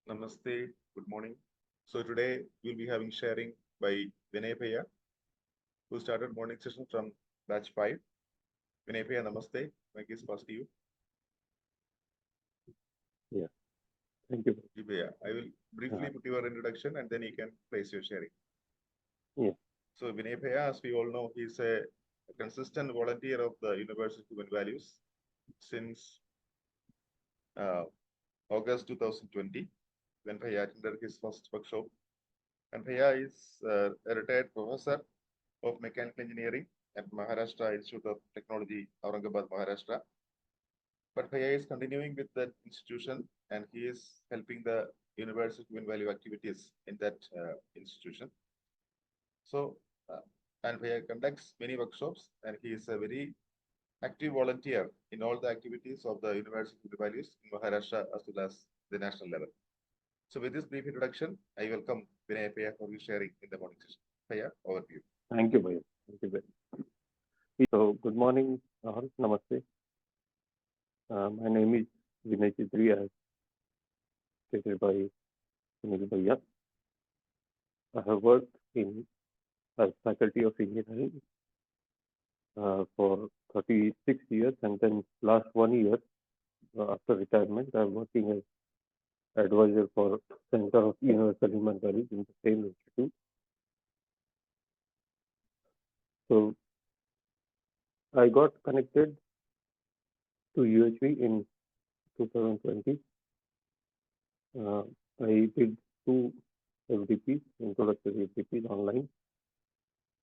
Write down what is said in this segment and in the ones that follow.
Namaste, good morning. So today we'll be having sharing by Vinay Bhaiya, who started morning session from batch 5. Vinay Bhaiya, Namaste. Mic is passed to you. Yeah, thank you. Ji Bhaiya, I will briefly put your introduction and then you can place your sharing. Yeah, So Vinay Bhaiya, as we all know, he's a consistent volunteer of the University of Human Values since uh, August 2020, when Bhaiya attended his first workshop. And Bhaiya is a retired professor of Mechanical Engineering at Maharashtra Institute of Technology, Aurangabad, Maharashtra. But Bhaiya is continuing with that institution and he is helping the university human value activities in that institution. So, and Bhaiya conducts many workshops and he is a very active volunteer in all the activities of the university human values in Maharashtra as well as the national level. So with this brief introduction, I welcome Vinay Bhaiya for his sharing in the morning session. Bhaiya, over to you. thank you, Bhaiya. Thank you very much. So, good morning, all. Namaste. My name is Vinay Chidri, as stated by Sunil Bhaiya. I have worked in as faculty of engineering for 36 years, and then last 1 year after retirement, I'm working as advisor for Center of Universal Human Values in the same institute. So, I got connected to UHV in 2020. I did two FDPs, introductory FDPs online,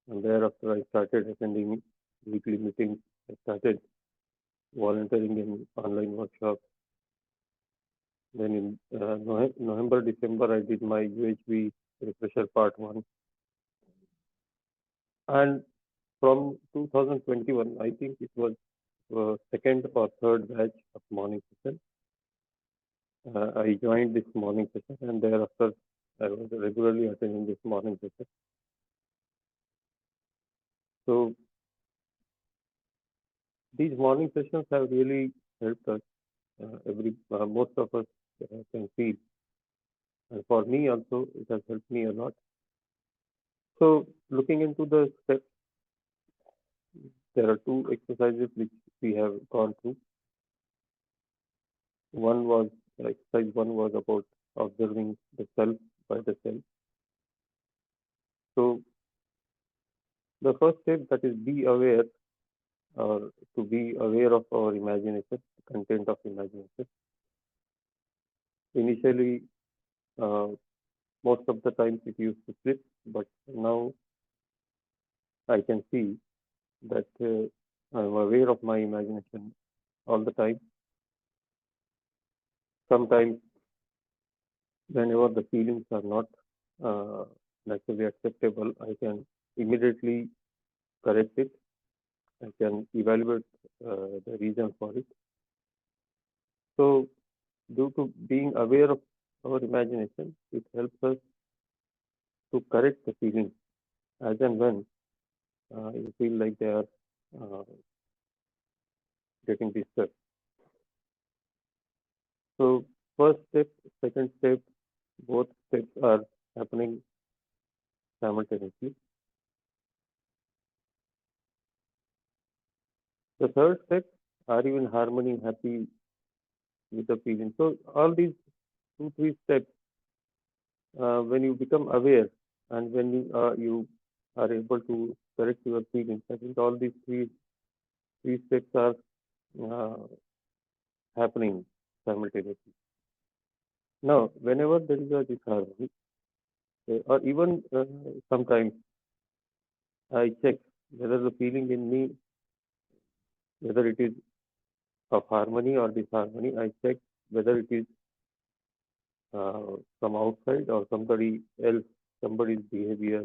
and thereafter I started attending weekly meetings. I started volunteering in online workshops. Then in November, December, I did my UHV refresher part 1. And from 2021, I think it was second or third batch of morning session. I joined this morning session, and thereafter I was regularly attending this morning session. So these morning sessions have really helped us. Most of us can feel, and for me also, it has helped me a lot. So, looking into the steps, there are two exercises which we have gone through. Exercise one was about observing the self by the self. So, the first step, that is be aware, or to be aware of our imagination, content of imagination. Initially, uh, most of the times it used to slip, but now I can see that I'm aware of my imagination all the time. Sometimes, whenever the feelings are not naturally acceptable, I can immediately correct it. I can evaluate the reason for it. So, due to being aware of our imagination, it helps us to correct the feelings as and when you feel like they are uh, getting disturbed. So, first step, second step, both steps are happening simultaneously. The third step, are you in harmony, happy with the feeling? So, all these two, three steps, when you become aware and when you are able to correct your feelings, I think all these three steps are uh, happening simultaneously. Now, whenever there is a disharmony, or even sometimes I check whether the feeling in me, whether it is of harmony or disharmony, I check whether it is from outside or somebody else, somebody's behavior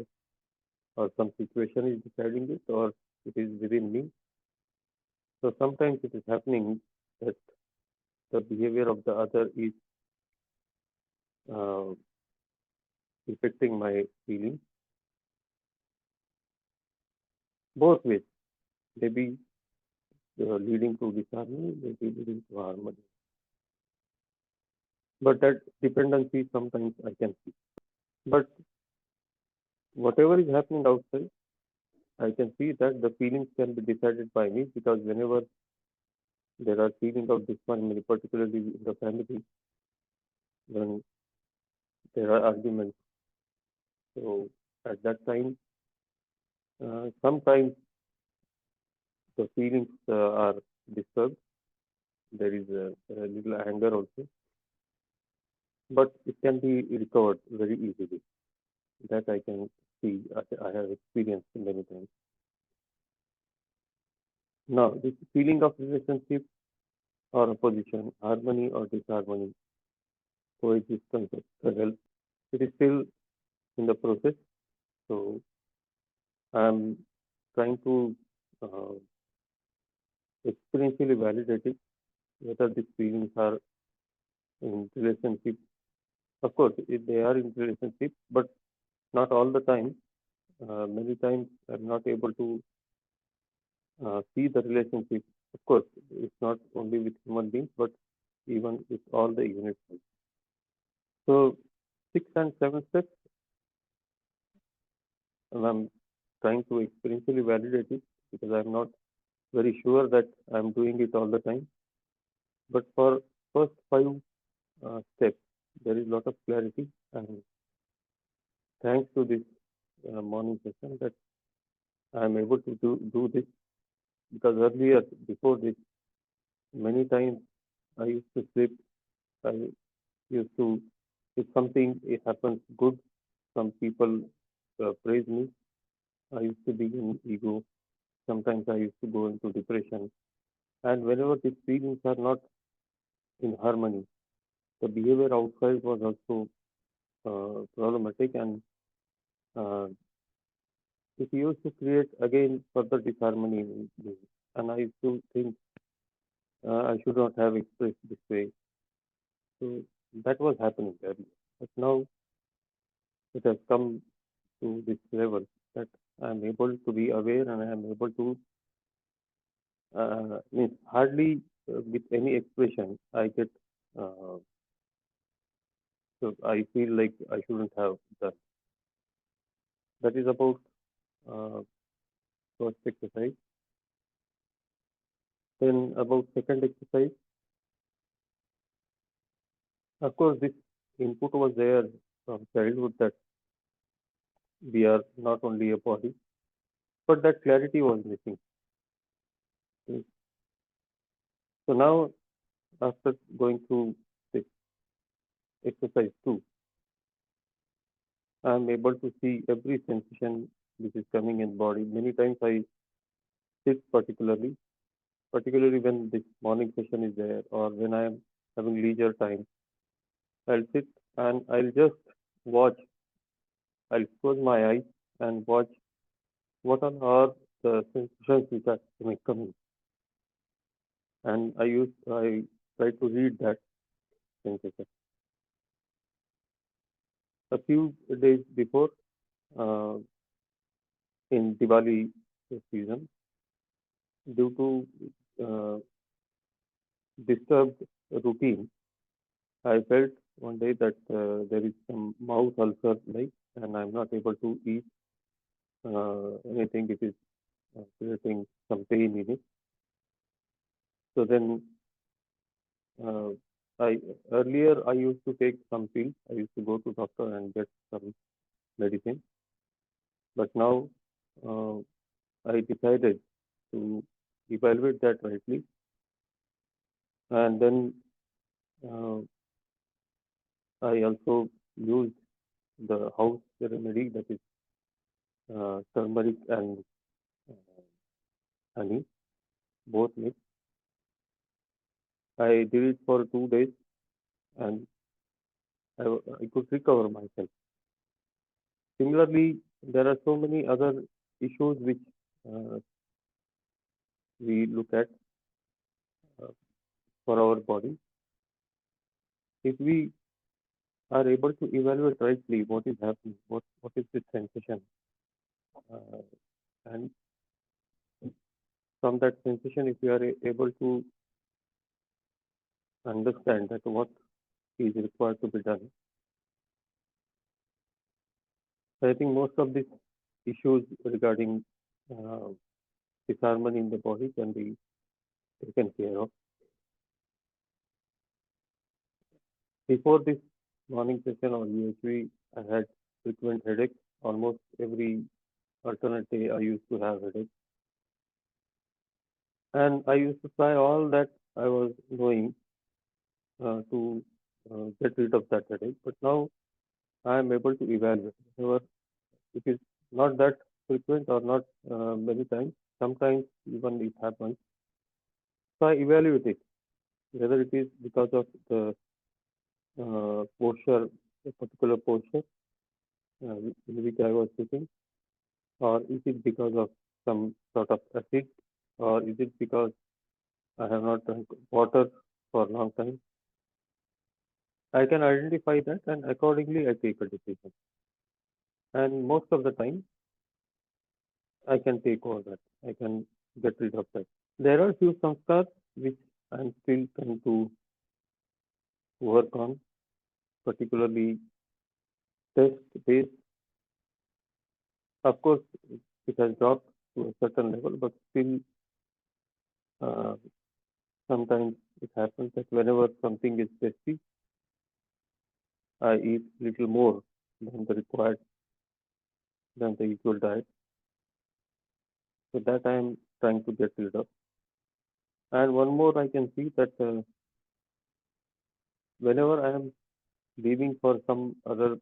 or some situation is deciding it, or it is within me. So sometimes it is happening that the behavior of the other is uh, affecting my feelings both ways, maybe leading to disharmony, maybe leading to harmony. But that dependency sometimes I can see. But whatever is happening outside, I can see that the feelings can be decided by me because whenever there are feelings of disharmony, particularly in the family, when there are arguments. So at that time, sometimes the feelings are disturbed. There is a little anger also, but it can be recovered very easily. That I can see. I have experienced many times. Now, this feeling of relationship or opposition, harmony or disharmony, coexistence or struggle, it is still in the process. So I'm trying to uh, experientially validate it, whether these feelings are in relationship. Of course, they are in relationship, but not all the time. Many times I'm not able to see the relationship. Of course, it's not only with human beings, but even with all the units. So, six and seven steps, and I'm trying to experientially validate it because I'm not very sure that I'm doing it all the time. But for first five steps, there is a lot of clarity, and thanks to this morning session, that I'm able to do this because earlier, before this, many times I used to sleep. I used to, if something it happens good, some people praise me. I used to be in ego. Sometimes I used to go into depression. And whenever these feelings are not in harmony, the behavior outside was also problematic, and uh, it used to create again further disharmony in me. And I used to think I should not have expressed this way. So that was happening earlier. But now it has come to this level that I'm able to be aware and I'm able to, means hardly with any expression, I get, uh, so I feel like I shouldn't have done. That is about uh, first exercise. Then about second exercise, of course, this input was there from childhood that we are not only a body, but that clarity was missing. So now, after going through this exercise two, I am able to see every sensation which is coming in body. Many times I sit particularly when this morning session is there or when I am having leisure time, I'll sit and I'll just watch. I'll close my eyes and watch what all are the sensations which are coming. And I try to read that sensation. A few days before, uh, in Diwali season, due to disturbed routine, I felt one day that there is some mouth ulcer like, and I'm not able to eat anything. It is creating some pain in it. So then, uh, I earlier I used to take some pills. I used to go to doctor and get some medicine. But now uh, I decided to evaluate that rightly, and then uh, I also used the house remedy, that is turmeric and uh, honey, both mixed. I did it for 2 days, and I could recover myself. Similarly, there are so many other issues which uh, we look at uh, for our body. If we are able to evaluate rightly what is happening, what is the sensation, uh, and from that sensation, if we are able to understand that what is required to be done. So I think most of these issues regarding uh, disharmony in the body can be taken care of. Before this morning session or UHV, I had frequent headaches. Almost every alternate day, I used to have headaches. And I used to try all that I was doing to get rid of that headache. But now I am able to evaluate whether it is not that frequent or not many times. Sometimes even it happens. So I evaluate it whether it is because of the posture, a particular posture in which I was sitting, or is it because of some sort of acid, or is it because I have not drunk water for a long time? I can identify that and accordingly I take a decision. And most of the time, I can take over that. I can get rid of that. There are few samskars which I'm still trying to work on, particularly test based. Of course, it has dropped to a certain level, but still, uh, sometimes it happens that whenever something is tasty, I eat little more than the required, than the usual diet. So that I am trying to get rid of. And one more, I can see that whenever I am leaving for some other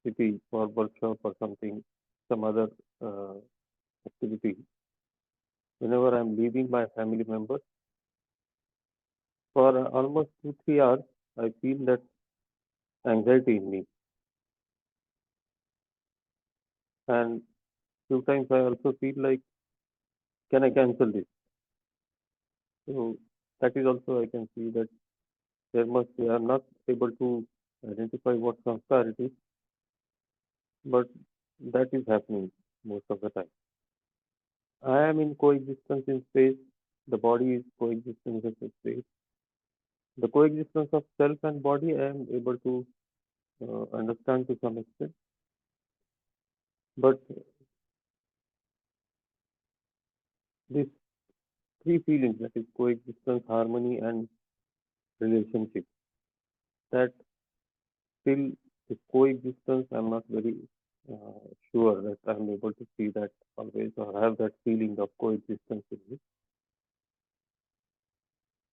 city for workshop or something, some other uh, activity, whenever I'm leaving my family members, for almost 2, 3 hours, I feel that anxiety in me. And few times I also feel like, can I cancel this? So that is also I can see that there must be, I'm not able to identify what samskar it is, but that is happening most of the time. I am in coexistence in space. The body is coexistence in space. The coexistence of self and body, I am able to understand to some extent. But these three feelings, that is coexistence, harmony, and relationship, that still the coexistence, I'm not very sure that I'm able to see that always or have that feeling of coexistence with me.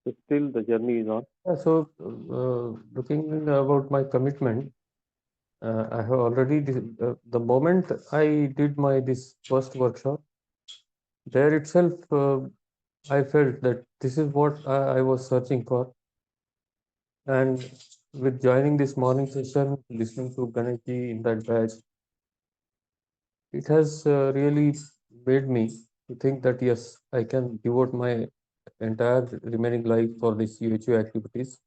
So still the journey is on. Yeah, so, looking about my commitment, I have already the moment I did my this first workshop, there itself, I felt that this is what I was searching for. And with joining this morning session, listening to Ganeshji in that batch, it has really made me to think that yes, I can devote my entire remaining life for this UHU activities.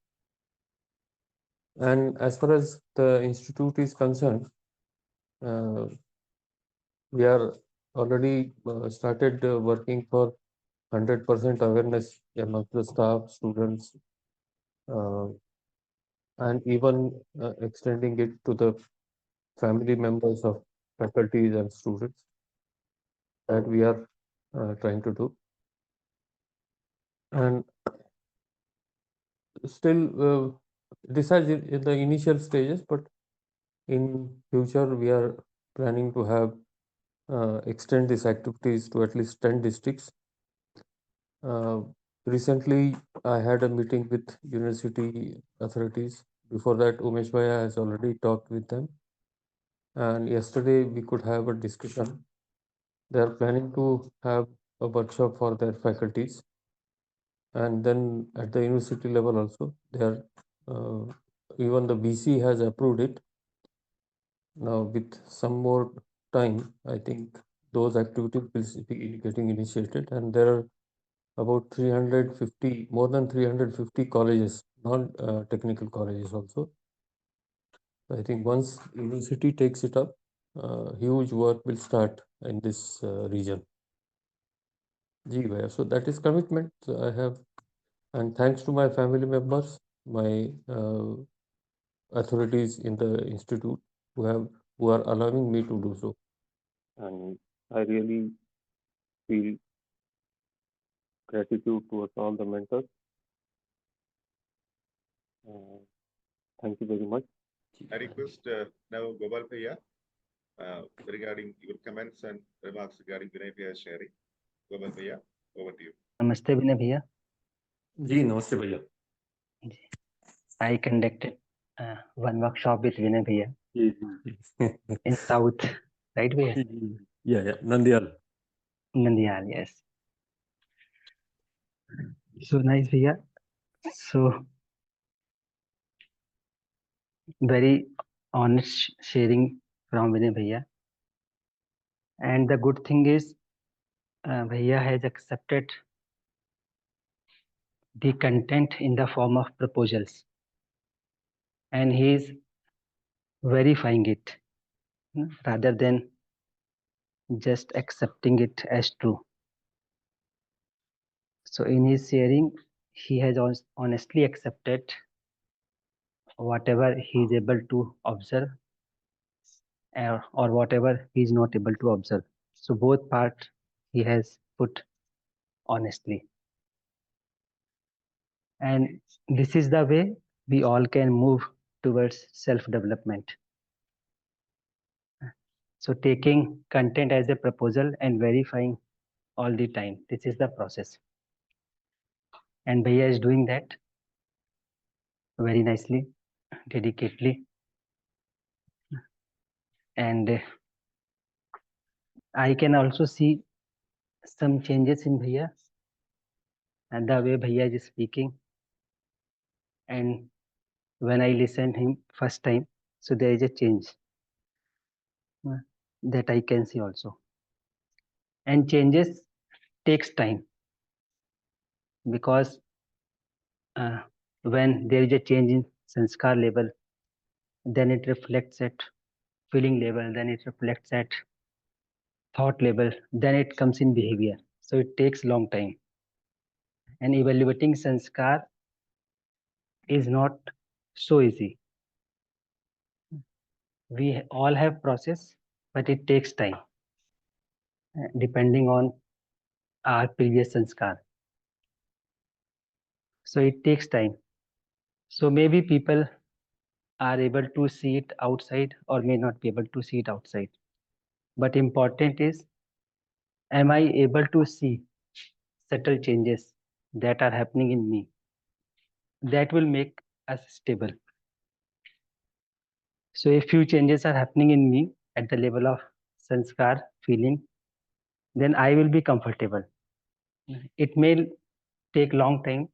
And as far as the institute is concerned, uh, we are already started working for 100% awareness amongst the staff, students, uh, and even extending it to the family members of faculties and students that we are trying to do. And still, this is in the initial stages, but in future we are planning to have extend these activities to at least 10 districts. Uh, Recently, I had a meeting with university authorities. Before that, Umesh Bhaiya has already talked with them. And yesterday, we could have a discussion. They are planning to have a workshop for their faculties. And then at the university level also, they are even the BC has approved it. Now, with some more time, I think those activities will be getting initiated, and there are about 350, more than 350 colleges, non-technical colleges also. I think once university takes it up, huge work will start in this region. So that is commitment I have, and thanks to my family members, my authorities in the institute who are allowing me to do so. And I really feel gratitude towards all the mentors. Uh, Thank you very much. I request now Gopal Bhaiya regarding your comments and remarks regarding Vinay Bhaiya's sharing. Gopal Bhaiya, over to you. Namaste Vinay bhaiya. जी नमस्ते भैया. I conducted one workshop with Vinay bhaiya in South, right bhaiya? Yeah, Nandyal. Nandial, yes. So nice bhaiya. So very honest sharing from Vinay bhaiya. And the good thing is bhaiya has accepted the content in the form of proposals, and he is verifying it rather than just accepting it as true. So in his sharing, he has honestly accepted whatever he is able to observe or whatever he is not able to observe. So both part he has put honestly. And this is the way we all can move towards self-development. So taking content as a proposal and verifying all the time. This is the process. And Bhaiya is doing that very nicely, dedicatedly. And I can also see some changes in Bhaiya and the way Bhaiya is speaking. And when I listened him first time, so there is a change that I can see also. And changes takes time because when there is a change in sanskar level, then it reflects at feeling level, then it reflects at thought level, then it comes in behavior. So it takes long time. And evaluating sanskar is not so easy. We all have process, but it takes time depending on our previous sanskar. So it takes time. So maybe people are able to see it outside or may not be able to see it outside. But important is, am I able to see subtle changes that are happening in me? That will make us stable. So if few changes are happening in me at the level of sanskar, feeling, then I will be comfortable. It may take long time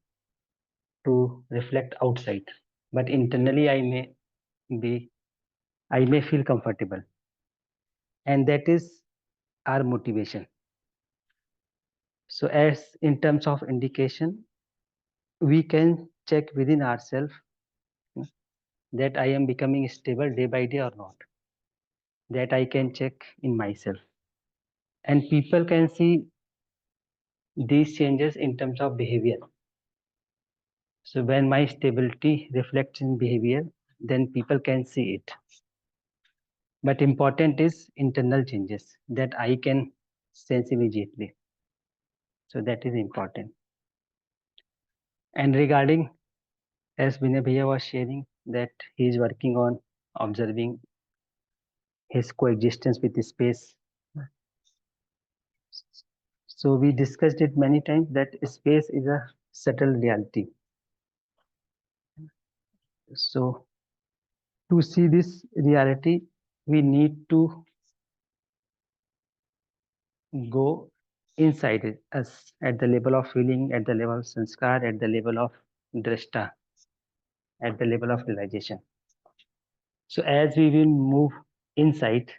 to reflect outside, but internally I may feel comfortable. And that is our motivation. So as in terms of indication, we can check within ourselves that I am becoming stable day by day or not. That I can check in myself. And people can see these changes in terms of behavior. So when my stability reflects in behavior, then people can see it. But important is internal changes that I can sense immediately. So that is important. And regarding, as Vinay Bhaiya was sharing, that he is working on observing his coexistence with space. So we discussed it many times that space is a subtle reality. So to see this reality, we need to go inside us at the level of feeling, at the level of sanskar, at the level of drashta, at the level of realization. So as we will move inside,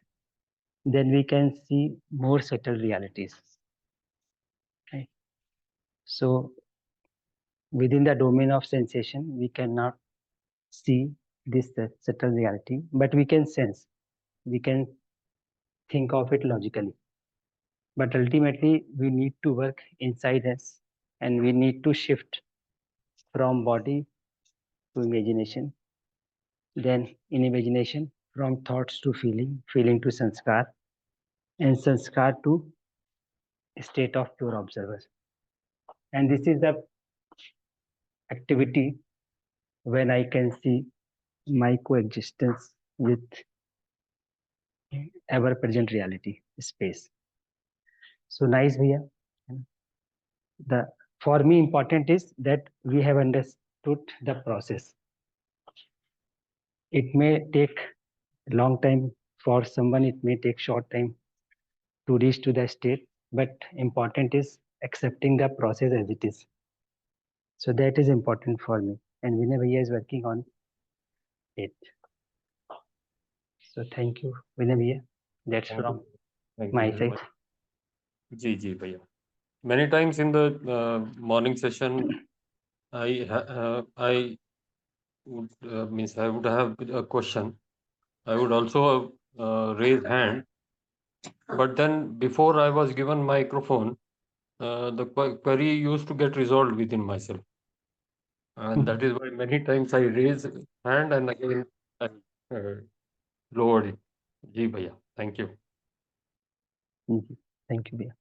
then we can see more subtle realities. Okay. So within the domain of sensation, we cannot see this subtle reality, but we can sense, we can think of it logically. But ultimately, we need to work inside us and we need to shift from body to imagination then in imagination, from thoughts to feeling, feeling to sanskar, and sanskar to state of pure observers. And this is the activity when I can see my coexistence with ever present reality, space. So nice, Bhaiya. The for me important is that we have understood the process. It may take a long time for someone, it may take short time to reach to the state, but important is accepting the process as it is. So that is important for me, and Vinay Bhaiya is working on it. So thank you, Vinay Bhaiya. That's Thank from you. Thank you my very side. much. Ji, Bhaiya. Many times in the morning session, I would means I would have a question. I would also raise hand, but then before I was given microphone, the query used to get resolved within myself, and that is why many times I raise hand and again I uh, lowered it. Ji, Bhaiya. Thank you. Thank you, Bhaiya.